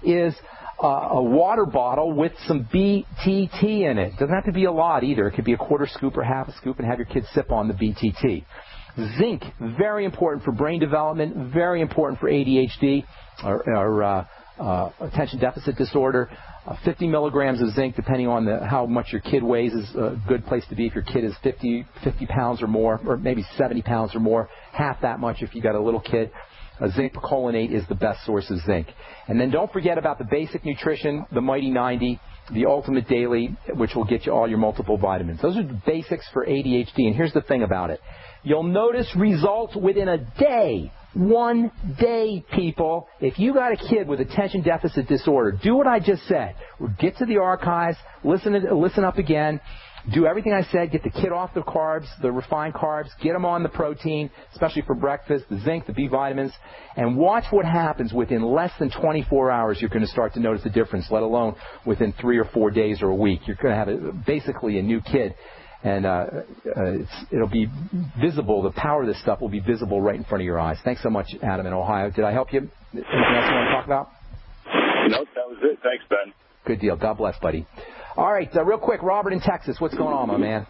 is a water bottle with some BTT in it. It doesn't have to be a lot either. It could be a quarter scoop or half a scoop, and have your kids sip on the BTT. Zinc, very important for brain development, very important for ADHD or attention deficit disorder. 50 milligrams of zinc, depending on how much your kid weighs, is a good place to be. If your kid is 50 pounds or more, or maybe 70 pounds or more, half that much if you got a little kid. Zinc picolinate is the best source of zinc. And then don't forget about the basic nutrition, the Mighty 90, the Ultimate Daily, which will get you all your multiple vitamins. Those are the basics for ADHD. And here's the thing about it. You'll notice results within a day. 1 day, people. If you got a kid with attention deficit disorder, do what I just said. Get to the archives, listen up again, do everything I said, get the kid off the carbs, the refined carbs, get them on the protein, especially for breakfast, the zinc, the B vitamins, and watch what happens. Within less than 24 hours, you're going to start to notice the difference, let alone within 3 or 4 days or a week. You're going to have basically a new kid. And it'll be visible. The power of this stuff will be visible right in front of your eyes. Thanks so much, Adam in Ohio. Did I help you? Anything else you want to talk about? Nope, that was it. Thanks, Ben. Good deal. God bless, buddy. All right, real quick, Robert in Texas. What's going on, my man?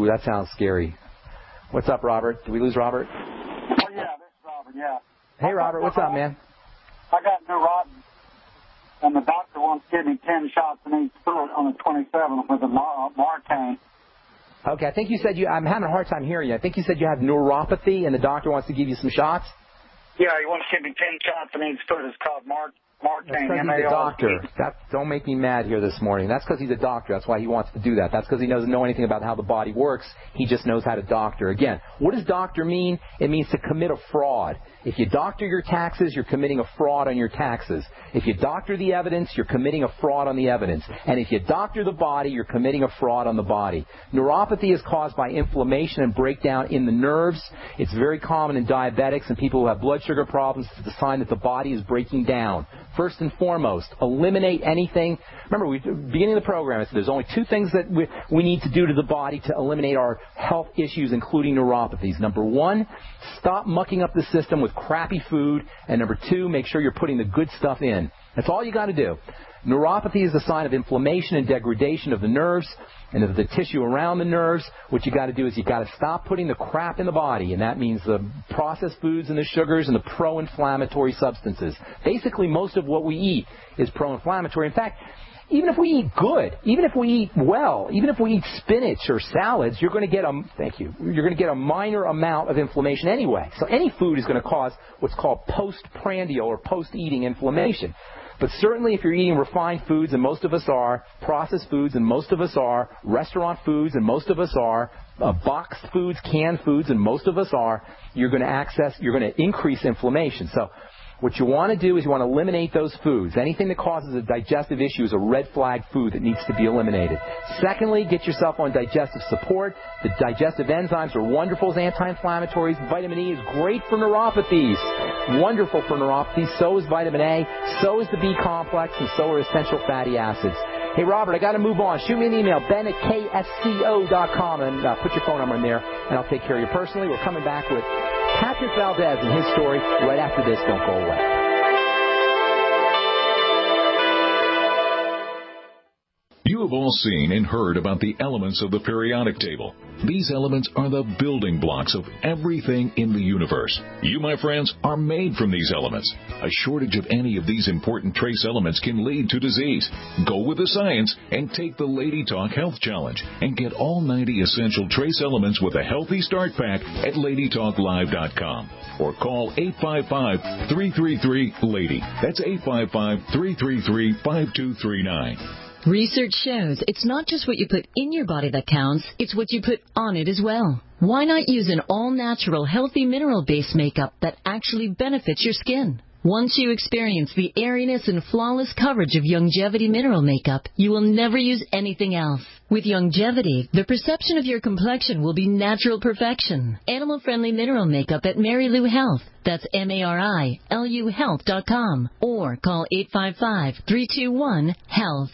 Ooh, that sounds scary. What's up, Robert? Did we lose Robert? Oh, yeah, this is Robert, yeah. Hey, Robert, what's up, man? I got neuropathy, and the doctor wants to give me 10 shots in each foot on the 27th with a Marcaine. Okay, I think you said I'm having a hard time hearing you. I think you said you have neuropathy, and the doctor wants to give you some shots? Yeah, he wants to give me 10 shots in each foot. It's called Marcaine. That's because he's a doctor. Don't make me mad here this morning. That's because he's a doctor. That's why he wants to do that. That's because he doesn't know anything about how the body works. He just knows how to doctor. Again, what does doctor mean? It means to commit a fraud. If you doctor your taxes, you're committing a fraud on your taxes. If you doctor the evidence, you're committing a fraud on the evidence. And if you doctor the body, you're committing a fraud on the body. Neuropathy is caused by inflammation and breakdown in the nerves. It's very common in diabetics and people who have blood sugar problems. It's a sign that the body is breaking down. First and foremost, eliminate anything. Remember, beginning of the program, I said there's only two things that we need to do to the body to eliminate our health issues, including neuropathies. Number one, stop mucking up the system with crappy food. And number two, make sure you're putting the good stuff in. That's all you got to do. Neuropathy is a sign of inflammation and degradation of the nerves and of the tissue around the nerves. What you got to do is you got to stop putting the crap in the body, and that means the processed foods and the sugars and the pro-inflammatory substances. Basically, most of what we eat is pro-inflammatory. In fact, even if we eat good, even if we eat well, even if we eat spinach or salads, you're going to get you're going to get a minor amount of inflammation anyway. So any food is going to cause what's called postprandial or post-eating inflammation. But certainly if you're eating refined foods, and most of us are, processed foods, and most of us are, restaurant foods, and most of us are, boxed foods, canned foods, and most of us are, you're going to increase inflammation. So what you want to do is you want to eliminate those foods. Anything that causes a digestive issue is a red flag food that needs to be eliminated. Secondly, get yourself on digestive support. The digestive enzymes are wonderful as anti-inflammatories. Vitamin E is great for neuropathies. Wonderful for neuropathies. So is vitamin A. So is the B complex. And so are essential fatty acids. Hey, Robert, I got to move on. Shoot me an email, ben@ksco.com, and put your phone number in there, and I'll take care of you personally. We're coming back with Patrick Valdez and his story right after this. Don't go away. You have all seen and heard about the elements of the periodic table. These elements are the building blocks of everything in the universe. You, my friends, are made from these elements. A shortage of any of these important trace elements can lead to disease. Go with the science and take the Lady Talk Health Challenge and get all 90 essential trace elements with a healthy start pack at LadyTalkLive.com or call 855-333-LADY. That's 855-333-5239. Research shows it's not just what you put in your body that counts, it's what you put on it as well. Why not use an all-natural, healthy mineral-based makeup that actually benefits your skin? Once you experience the airiness and flawless coverage of Youngevity mineral makeup, you will never use anything else. With Youngevity, the perception of your complexion will be natural perfection. Animal-friendly mineral makeup at Mary Lou Health. That's MARILU Health.com or call 855-321-HEALTH.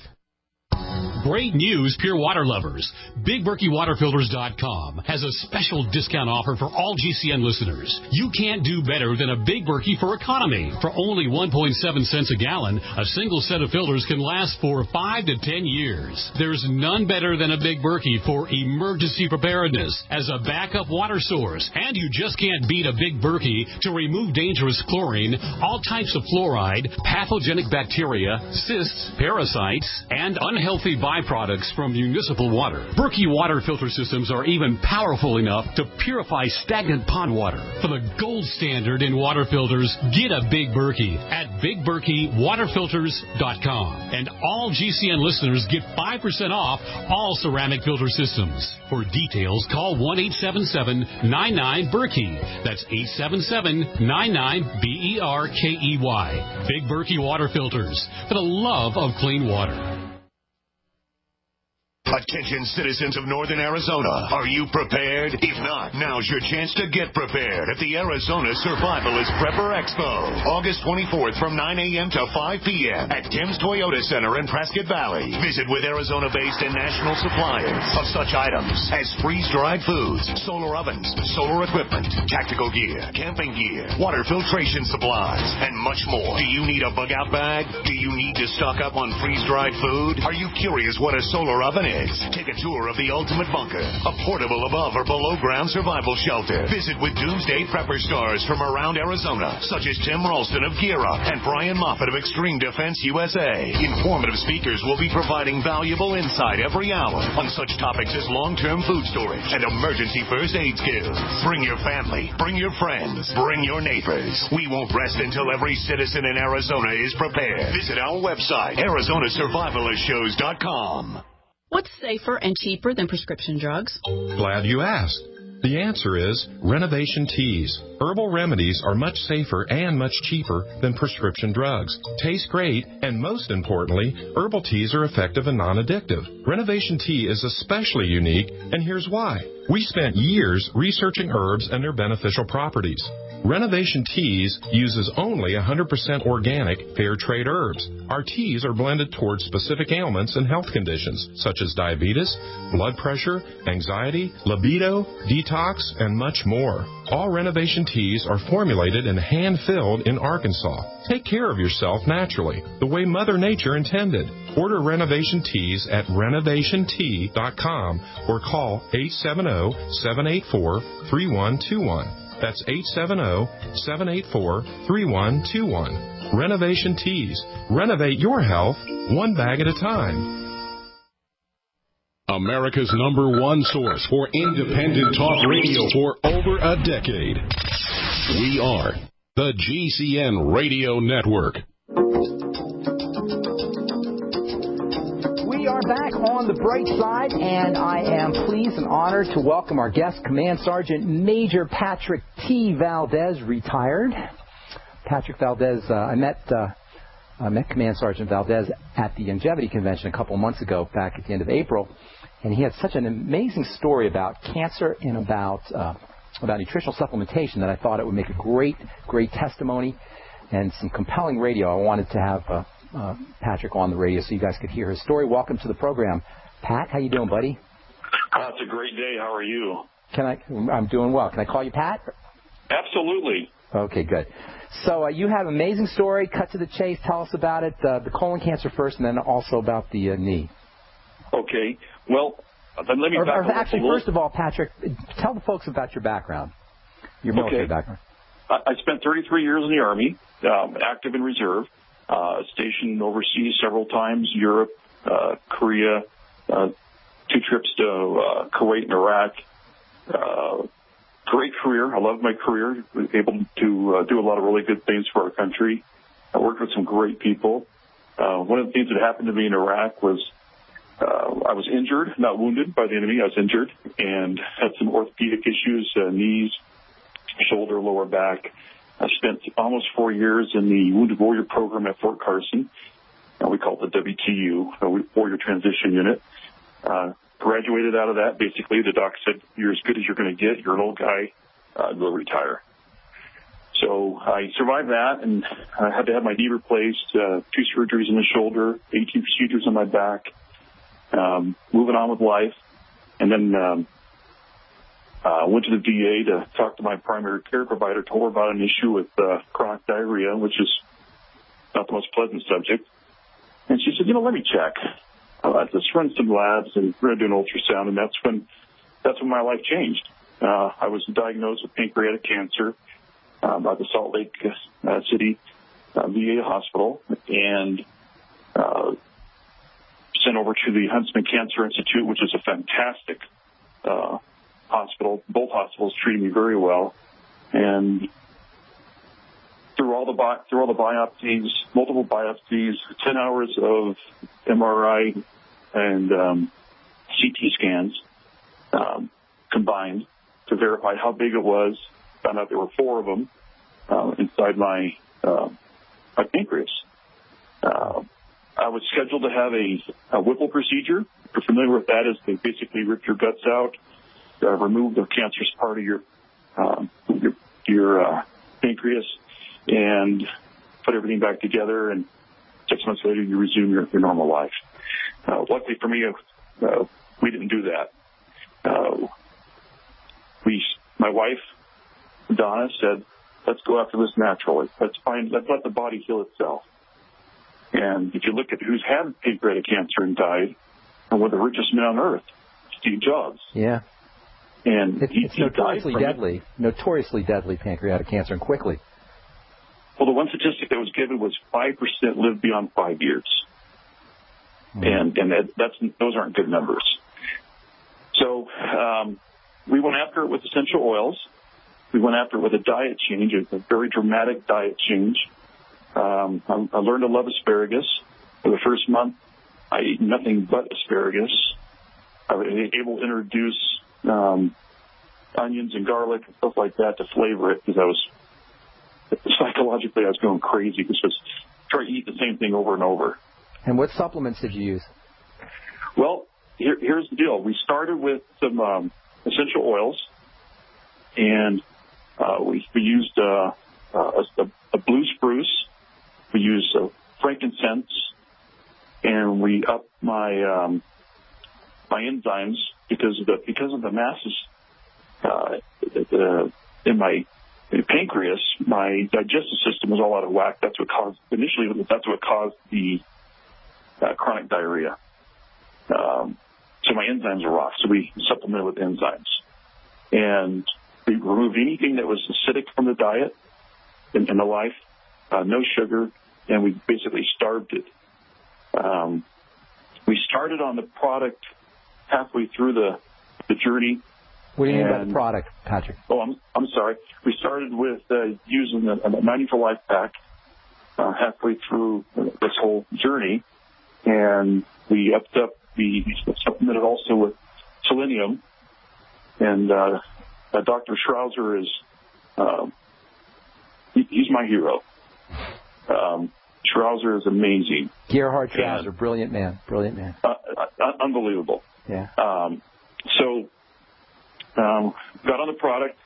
Great news, pure water lovers. BigBerkeyWaterFilters.com has a special discount offer for all GCN listeners. You can't do better than a Big Berkey for economy. For only 1.7 cents a gallon, a single set of filters can last for 5 to 10 years. There's none better than a Big Berkey for emergency preparedness as a backup water source. And you just can't beat a Big Berkey to remove dangerous chlorine, all types of fluoride, pathogenic bacteria, cysts, parasites, and unhealthy byproducts from municipal water. Berkey water filter systems are even powerful enough to purify stagnant pond water. For the gold standard in water filters, get a Big Berkey at BigBerkeyWaterFilters.com. And all GCN listeners get 5% off all ceramic filter systems. For details, call 1-877-99-BERKEY. That's 877-99-BERKEY. Big Berkey Water Filters, for the love of clean water. Attention citizens of Northern Arizona. Are you prepared? If not, now's your chance to get prepared at the Arizona Survivalist Prepper Expo. August 24th from 9 a.m. to 5 p.m. at Tim's Toyota Center in Prescott Valley. Visit with Arizona-based and national suppliers of such items as freeze-dried foods, solar ovens, solar equipment, tactical gear, camping gear, water filtration supplies, and much more. Do you need a bug-out bag? Do you need to stock up on freeze-dried food? Are you curious what a solar oven is? supplies. Take a tour of the Ultimate Bunker, a portable above or below ground survival shelter. Visit with Doomsday Prepper stars from around Arizona, such as Tim Ralston of Gear Up and Brian Moffat of Extreme Defense USA. Informative speakers will be providing valuable insight every hour on such topics as long-term food storage and emergency first aid skills. Bring your family, bring your friends, bring your neighbors. We won't rest until every citizen in Arizona is prepared. Visit our website, ArizonaSurvivalistshows.com. What's safer and cheaper than prescription drugs? Glad you asked. The answer is Renovation Teas. Herbal remedies are much safer and much cheaper than prescription drugs. Taste great, and most importantly, herbal teas are effective and non-addictive. Renovation Tea is especially unique, and here's why. We spent years researching herbs and their beneficial properties. Renovation Teas uses only 100% organic, fair trade herbs. Our teas are blended towards specific ailments and health conditions, such as diabetes, blood pressure, anxiety, libido, detox, and much more. All Renovation Teas are formulated and hand-filled in Arkansas. Take care of yourself naturally, the way Mother Nature intended. Order Renovation Teas at renovationtea.com or call 870-784-3121. That's 870-784-3121. Renovation Teas. Renovate your health one bag at a time. America's #1 source for independent talk radio for over a decade. We are the GCN Radio Network. We are back on the bright side, and I am pleased and honored to welcome our guest, Command Sergeant Major Patrick T. Valdez, retired. Patrick Valdez, I met Command Sergeant Valdez at the Longevity Convention a couple of months ago, back at the end of April, and he had such an amazing story about cancer and about nutritional supplementation that I thought it would make a great testimony and some compelling radio. I wanted to have Patrick on the radio so you guys could hear his story. Welcome to the program. Pat, how you doing, buddy? It's a great day. How are you? I'm doing well. Can I call you Pat? Absolutely. Okay, good. So you have an amazing story. Cut to the chase. Tell us about it. The colon cancer first, and then also about the knee. Okay. Well, then let me back up. Actually, first of all, Patrick, tell the folks about your background, your military background. I spent 33 years in the Army, active in reserve, stationed overseas several times, Europe, Korea, 2 trips to Kuwait and Iraq. Great career. I loved my career. Was able to do a lot of really good things for our country. I worked with some great people. One of the things that happened to me in Iraq was I was injured, not wounded by the enemy. I was injured and had some orthopedic issues, knees, shoulder, lower back. I spent almost 4 years in the Wounded Warrior program at Fort Carson. We call it the WTU, Warrior Transition Unit. Graduated out of that. Basically, the doc said, "You're as good as you're going to get. You're an old guy. Go retire." So I survived that, and I had to have my knee replaced, 2 surgeries in the shoulder, 18 procedures on my back, moving on with life. And then went to the VA to talk to my primary care provider, told her about an issue with chronic diarrhea, which is not the most pleasant subject. And she said, let me check. Let's run some labs, and we're going to do an ultrasound. And that's when my life changed. I was diagnosed with pancreatic cancer by the Salt Lake City VA hospital, and sent over to the Huntsman Cancer Institute, which is a fantastic hospital. Both hospitals treated me very well, and through all the biopsies, multiple biopsies, 10 hours of MRI and CT scans combined to verify how big it was. Found out there were 4 of them inside my pancreas. I was scheduled to have a Whipple procedure. If you're familiar with that, is they basically rip your guts out, remove the cancerous part of your pancreas, and put everything back together, and 6 months later you resume your normal life. Luckily for me, we didn't do that. My wife, Donna, said, "Let's go after this naturally. Let's let the body heal itself." And if you look at who's had pancreatic cancer and died, one of the richest men on earth, Steve Jobs. Yeah. And it's notoriously deadly pancreatic cancer, and quickly. Well, the one statistic that was given was 5% live beyond 5 years. And those aren't good numbers. So we went after it with essential oils. We went after it with a diet change, a very dramatic diet change. I learned to love asparagus. For the first month, I ate nothing but asparagus. I was able to introduce onions and garlic and stuff like that to flavor it, because psychologically I was going crazy, because I was trying to eat the same thing over and over. And what supplements did you use? Well, here's the deal. We started with some essential oils, and we used a blue spruce. We used frankincense, and we upped my enzymes because of the masses in my pancreas. My digestive system was all out of whack. That's what caused the chronic diarrhea. So my enzymes were off. So we supplemented with enzymes, and we removed anything that was acidic from the diet in the life. No sugar, and we basically starved it. We started on the product halfway through the journey. What do you mean by the product, Patrick? Oh, I'm sorry. We started with using a 90 for Life pack halfway through this whole journey, and we upped up. We supplemented also with selenium, and Dr. Schrauzer is he's my hero. Schrauzer is amazing. Gerhard Schrauzer, brilliant man. Unbelievable. Yeah. So got on the product,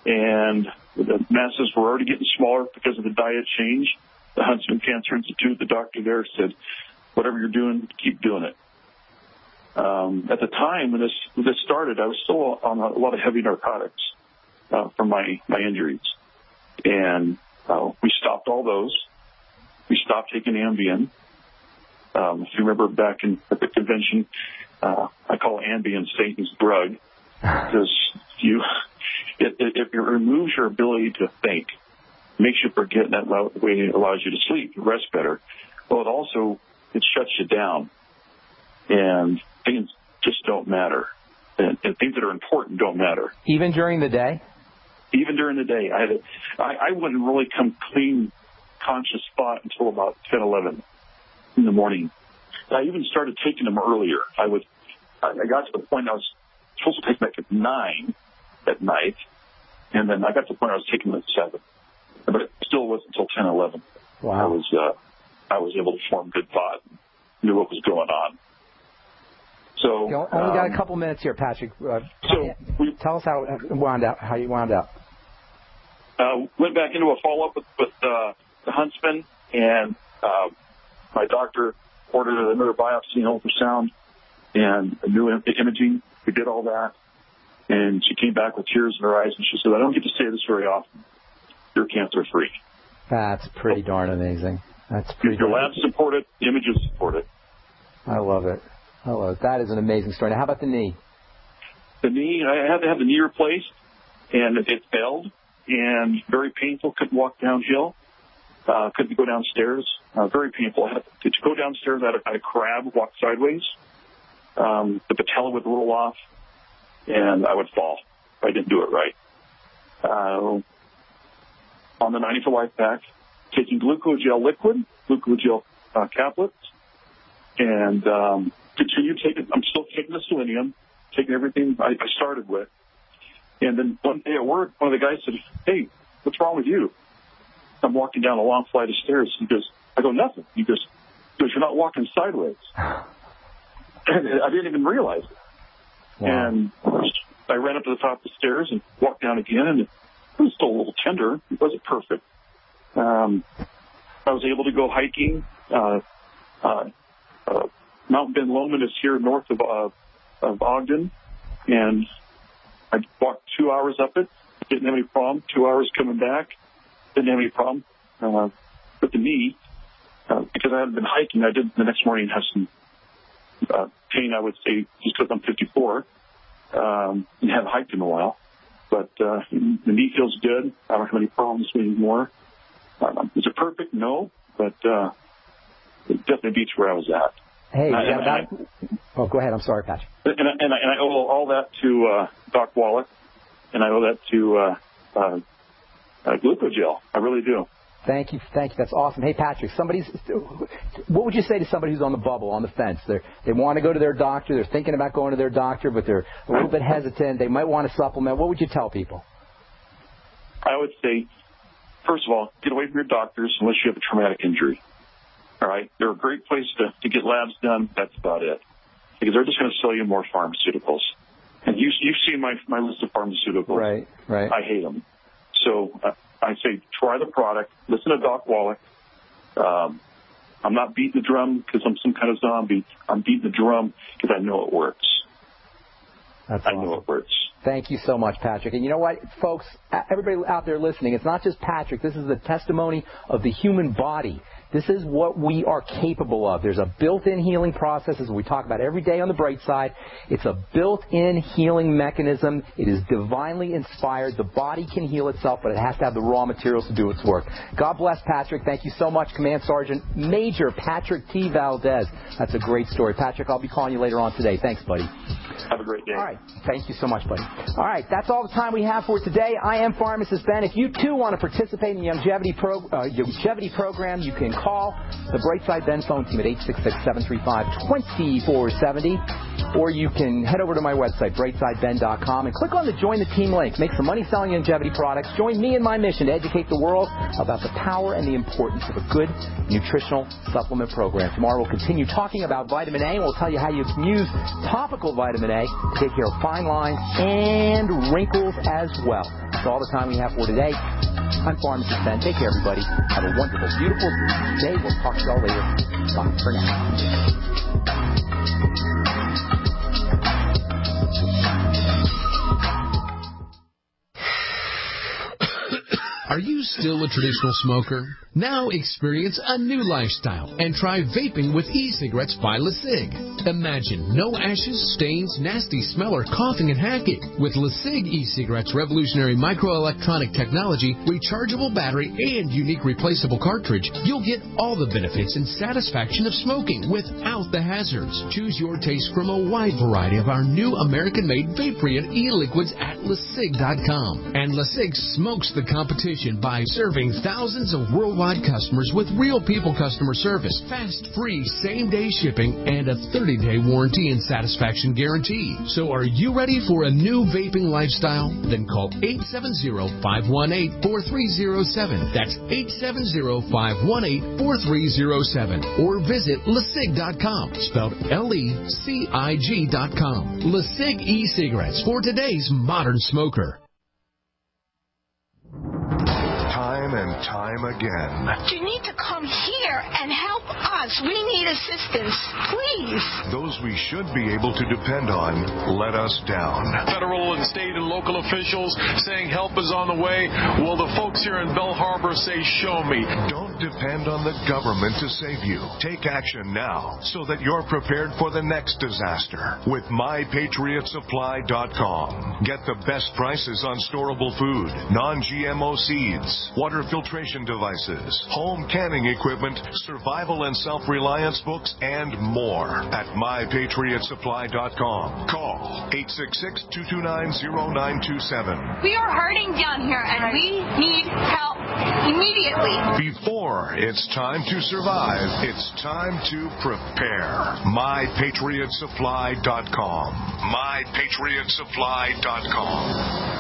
and the masses were already getting smaller because of the diet change. The Huntsman Cancer Institute, the doctor there said, whatever you're doing, keep doing it. At the time when this started, I was still on a lot of heavy narcotics from my injuries. And we stopped all those. We stopped taking Ambien. If you remember back at the convention, I call Ambien Satan's drug, because it removes your ability to think, makes you forget, and that way it allows you to sleep, rest better. Well, it shuts you down, and things just don't matter, and things that are important don't matter. Even during the day? Even during the day. I wouldn't really come clean, conscious thought until about 10, 11 in the morning. I even started taking them earlier. I got to the point I was supposed to take them at 9 at night, and then I got to the point I was taking them at 7. But it still wasn't until 10, 11. Wow. I was able to form good thought, knew what was going on. So you only got a couple minutes here, Patrick. Tell us how you wound up. Went back into a follow-up with the Huntsman, and my doctor ordered another biopsy and ultrasound and a new imaging. We did all that, and she came back with tears in her eyes, and she said, I don't get to say this very often. You're cancer-free. That's pretty darn amazing. Your labs support it. The images support it. I love it. That is an amazing story. Now, how about the knee? The knee, I had to have the knee replaced, and it failed, and very painful. Couldn't walk downhill. Couldn't go downstairs. Very painful. To go downstairs, I had a crab, walk sideways. The patella would roll off, and I would fall if I didn't do it right. On the 90 for Life pack, taking glucogel liquid, glucogel caplets, and continue taking. I'm still taking the selenium, taking everything I started with. And then one day at work, one of the guys said, "Hey, what's wrong with you?" I'm walking down a long flight of stairs. He goes, I go, "Nothing." He goes, "You're not walking sideways." And I didn't even realize it. Wow. And I ran up to the top of the stairs and walked down again, and it was still a little tender. It wasn't perfect. I was able to go hiking. Mount Ben Lomond is here north of Ogden, and I walked 2 hours up it. Didn't have any problem. 2 hours coming back. Didn't have any problem with the knee. Because I hadn't been hiking, I did the next morning have some pain, I would say, just because I'm 54 and haven't hiked in a while. But the knee feels good. I don't have any problems anymore. Is it perfect? No, but it definitely beats where I was at. Hey, go ahead. I'm sorry, Patrick. And I owe all that to Doc Wallach, and I owe that to Glucogel. I really do. Thank you. That's awesome. Hey, Patrick, what would you say to somebody who's on the bubble, on the fence? They want to go to their doctor. They're thinking about going to their doctor, but they're a little bit hesitant. They might want to supplement. What would you tell people? I would say, first of all, get away from your doctors unless you have a traumatic injury. All right? They're a great place to get labs done. That's about it. Because they're just going to sell you more pharmaceuticals. And you've seen my list of pharmaceuticals. Right. I hate them. So I say try the product. Listen to Doc Wallach. I'm not beating the drum because I'm some kind of zombie. I'm beating the drum because I know it works. I know it works. Thank you so much, Patrick. And you know what, folks, everybody out there listening, it's not just Patrick. This is the testimony of the human body. This is what we are capable of. There's a built-in healing process, as we talk about every day on the Bright Side. It's a built-in healing mechanism. It is divinely inspired. The body can heal itself, but it has to have the raw materials to do its work. God bless Patrick. Thank you so much, Command Sergeant Major Patrick T. Valdez. That's a great story. Patrick, I'll be calling you later on today. Thanks, buddy. Have a great day. All right. Thank you so much, buddy. All right. That's all the time we have for today. I am Pharmacist Ben. If you, too, want to participate in the longevity program, you can call the Brightside Ben phone team at 866-735-2470, or you can head over to my website, brightsideben.com, and click on the Join the Team link. Make some money selling longevity products. Join me in my mission to educate the world about the power and the importance of a good nutritional supplement program. Tomorrow we'll continue talking about vitamin A, and we'll tell you how you can use topical vitamin A to take care of fine lines and wrinkles as well. That's all the time we have for today. I'm Pharmacist Ben. Take care, everybody. Have a wonderful, beautiful day. We'll talk to y'all later. Bye for now. Are you still a traditional smoker? Now experience a new lifestyle and try vaping with e-cigarettes by LeSig. Imagine no ashes, stains, nasty smell, or coughing and hacking. With LeSig e-cigarettes' revolutionary microelectronic technology, rechargeable battery, and unique replaceable cartridge, you'll get all the benefits and satisfaction of smoking without the hazards. Choose your taste from a wide variety of our new American-made vape-free and e-liquids at LeSig.com. And LeSig smokes the competition by serving thousands of worldwide customers with real people customer service, fast, free, same-day shipping, and a 30-day warranty and satisfaction guarantee. So are you ready for a new vaping lifestyle? Then call 870-518-4307. That's 870-518-4307. Or visit LeSig.com, spelled LECIG.com. LeSig e-cigarettes for today's modern smoker. Time and time again. You need to come here and help us. We need assistance, please. Those we should be able to depend on let us down. Federal and state and local officials saying help is on the way. Well, the folks here in Belle Harbor say, show me. Don't depend on the government to save you. Take action now so that you're prepared for the next disaster with MyPatriotSupply.com. Get the best prices on storable food, non-GMO seeds, water filtration devices, home canning equipment, survival and self-reliance books, and more at MyPatriotSupply.com. Call 866-229-0927. We are hurting down here, and we need help immediately. Before it's time to survive, it's time to prepare. MyPatriotSupply.com. MyPatriotSupply.com.